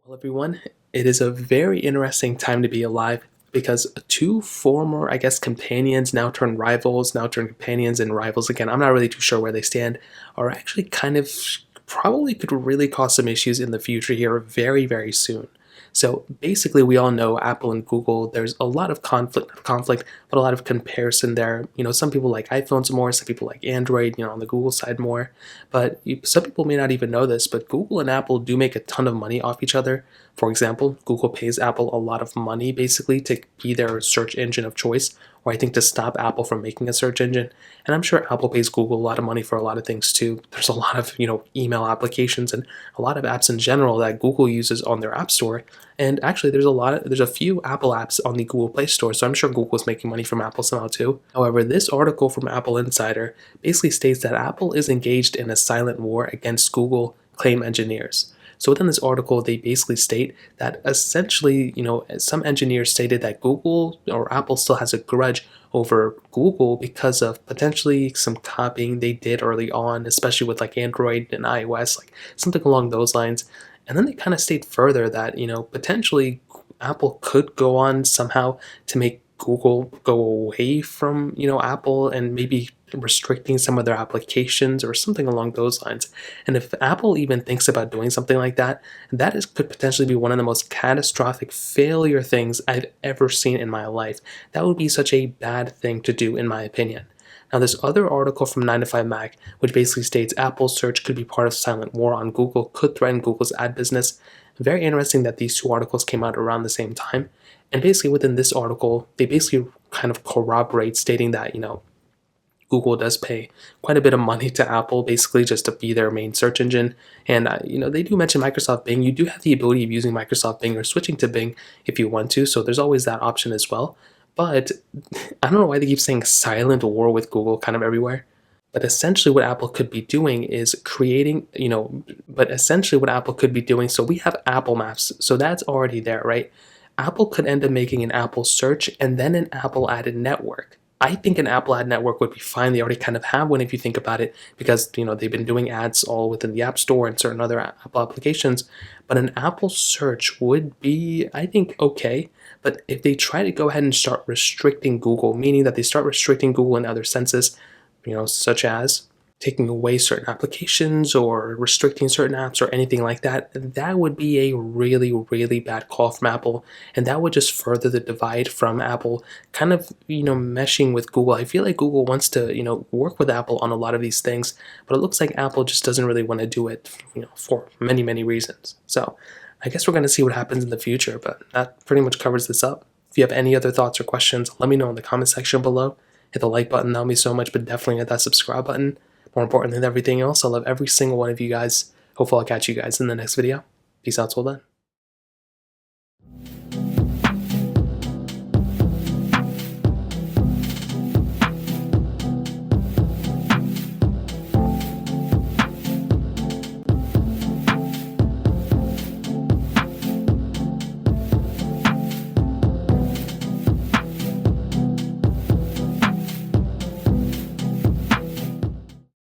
Well, everyone, it is a very interesting time to be alive because two former, companions now turn rivals, now turn companions and rivals again. I'm not really too sure where they stand, are actually kind of probably could really cause some issues in the future here very, very soon. So basically, we all know Apple and Google. There's a lot of conflict, but a lot of comparison there. Some people like iPhones more, some people like Android. On the Google side more. But some people may not even know this, but Google and Apple do make a ton of money off each other. For example, Google pays Apple a lot of money basically to be their search engine of choice, or I think to stop Apple from making a search engine. And I'm sure Apple pays Google a lot of money for a lot of things too. There's a lot of, email applications and a lot of apps in general that Google uses on their App Store. And actually there's a few Apple apps on the Google Play Store, so I'm sure Google's making money from Apple somehow too. However, this article from Apple Insider basically states that Apple is engaged in a silent war against Google claim engineers. So within this article, they basically state that essentially, some engineers stated that Google or Apple still has a grudge over Google because of potentially some copying they did early on, especially with like Android and iOS, like something along those lines. And then they kind of state further that, potentially Apple could go on somehow to make Google go away from, Apple and maybe restricting some of their applications or something along those lines. And if Apple even thinks about doing something like that, could potentially be one of the most catastrophic failure things I've ever seen in my life. That would be such a bad thing to do, in my opinion. Now, this other article from 9 to 5 Mac, which basically states Apple's search could be part of silent war on Google, could threaten Google's ad business. Very interesting that these two articles came out around the same time. And basically within this article, they basically kind of corroborate stating that, Google does pay quite a bit of money to Apple, basically just to be their main search engine. And, they do mention Microsoft Bing. You do have the ability of using Microsoft Bing or switching to Bing if you want to. So there's always that option as well. But I don't know why they keep saying silent war with Google kind of everywhere. But essentially what Apple could be doing is creating, so we have Apple Maps. So that's already there, right? Apple could end up making an Apple search and then an Apple added network. I think an Apple ad network would be fine. They already kind of have one if you think about it, because they've been doing ads all within the App Store and certain other Apple applications. But an Apple search would be, I think, okay. But if they try to go ahead and start restricting Google, meaning that they start restricting Google in other senses, such as taking away certain applications or restricting certain apps or anything like that, that would be a really, really bad call from Apple. And that would just further the divide from Apple kind of, meshing with Google. I feel like Google wants to, work with Apple on a lot of these things, but it looks like Apple just doesn't really want to do it, for many, many reasons. So I guess we're going to see what happens in the future, but that pretty much covers this up. If you have any other thoughts or questions, let me know in the comment section below. Hit the like button, that would mean so much, but definitely hit that subscribe button. More important than everything else, I love every single one of you guys. Hopefully I'll catch you guys in the next video. Peace out till then.